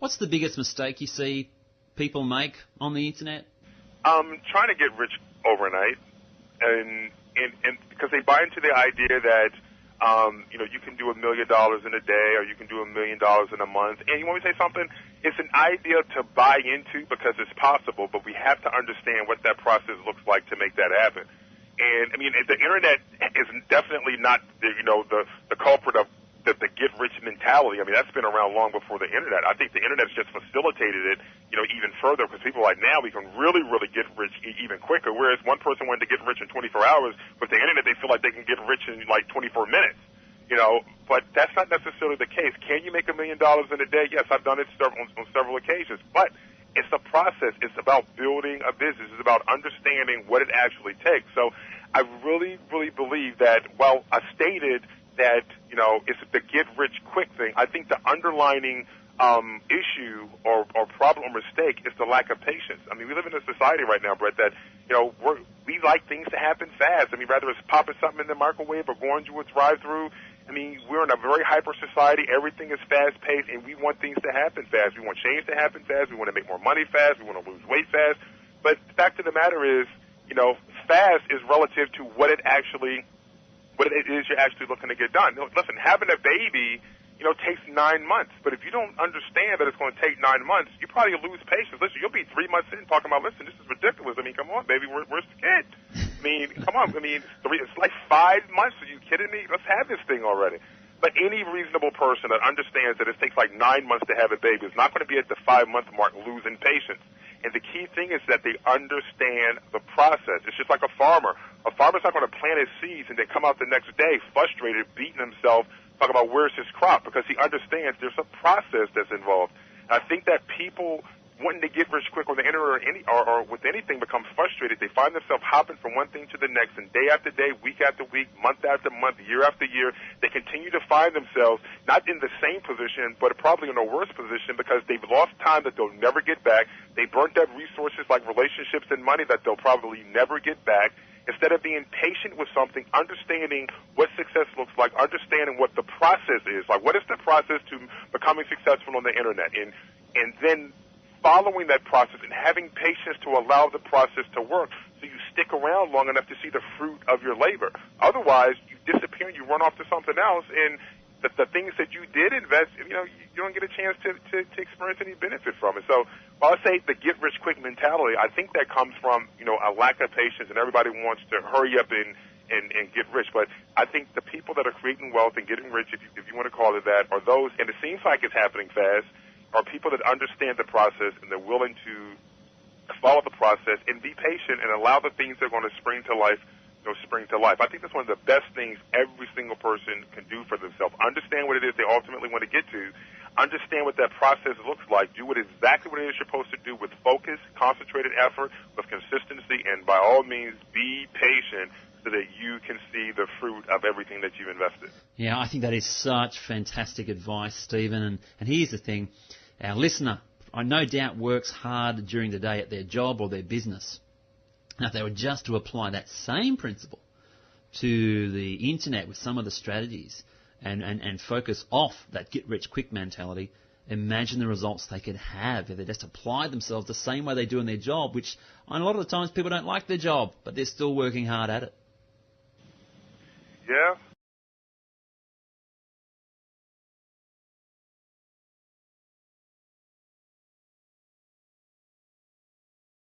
What's the biggest mistake you see people make on the internet? Trying to get rich overnight, and because they buy into the idea that you can do $1 million in a day, or you can do $1 million in a month. And you want me to say something? It's an idea to buy into because it's possible, but we have to understand what that process looks like to make that happen. And I mean, the internet is definitely not the culprit of the get-rich mentality. I mean, that's been around long before the internet. I think the internet's just facilitated it, even further, because people are like, now we can really, really get rich even quicker. Whereas one person wanted to get rich in 24 hours, with the internet, they feel like they can get rich in like 24 minutes. But that's not necessarily the case. Can you make $1 million in a day? Yes, I've done it on several occasions. But it's the process. It's about building a business. It's about understanding what it actually takes. So I really, really believe that while I stated that, it's the get-rich-quick thing, I think the underlining issue or problem or mistake is the lack of patience. I mean, we live in a society right now, Brett, that, we like things to happen fast. I mean, whether it's popping something in the microwave or going through a drive-through, I mean, we're in a very hyper society. Everything is fast-paced, and we want things to happen fast. We want change to happen fast. We want to make more money fast. We want to lose weight fast. But the fact of the matter is, fast is relative to what it is you're actually looking to get done. Listen, having a baby, takes 9 months. But if you don't understand that it's going to take 9 months, you probably lose patience. Listen, you'll be 3 months in talking about, listen, this is ridiculous. I mean, come on, baby, where's the kid? I mean, come on. I mean, it's like 5 months. Are you kidding me? Let's have this thing already. But any reasonable person that understands that it takes like 9 months to have a baby is not going to be at the 5-month mark losing patience. And the key thing is that they understand the process. It's just like a farmer. A farmer's not going to plant his seeds and then come out the next day frustrated, beating himself, talking about where's his crop, because he understands there's a process that's involved. And I think that people wanting to get rich quick on the internet or with anything become frustrated. They find themselves hopping from one thing to the next, and day after day, week after week, month after month, year after year, they continue to find themselves not in the same position, but probably in a worse position because they've lost time that they'll never get back. They burnt up resources like relationships and money that they'll probably never get back. Instead of being patient with something, understanding what success looks like, understanding what the process is, like what is the process to becoming successful on the internet, and then following that process and having patience to allow the process to work so you stick around long enough to see the fruit of your labor. Otherwise, you disappear and you run off to something else, and the things that you did invest, you don't get a chance to experience any benefit from it. So while I say the get-rich-quick mentality, I think that comes from, a lack of patience, and everybody wants to hurry up and get rich. But I think the people that are creating wealth and getting rich, if you want to call it that, are those, and it seems like it's happening fast, are people that understand the process and they're willing to follow the process and be patient and allow the things that are going to spring to life, spring to life. I think that's one of the best things every single person can do for themselves. Understand what it is they ultimately want to get to. Understand what that process looks like. Do exactly what it is you're supposed to do with focus, concentrated effort, with consistency, and by all means, be patient so that you can see the fruit of everything that you've invested. Yeah, I think that is such fantastic advice, Stephen. And here's the thing. Our listener, I no doubt, works hard during the day at their job or their business. Now, if they were just to apply that same principle to the internet with some of the strategies and focus off that get-rich-quick mentality, imagine the results they could have if they just applied themselves the same way they do in their job, which a lot of the times people don't like their job, but they're still working hard at it. Yeah,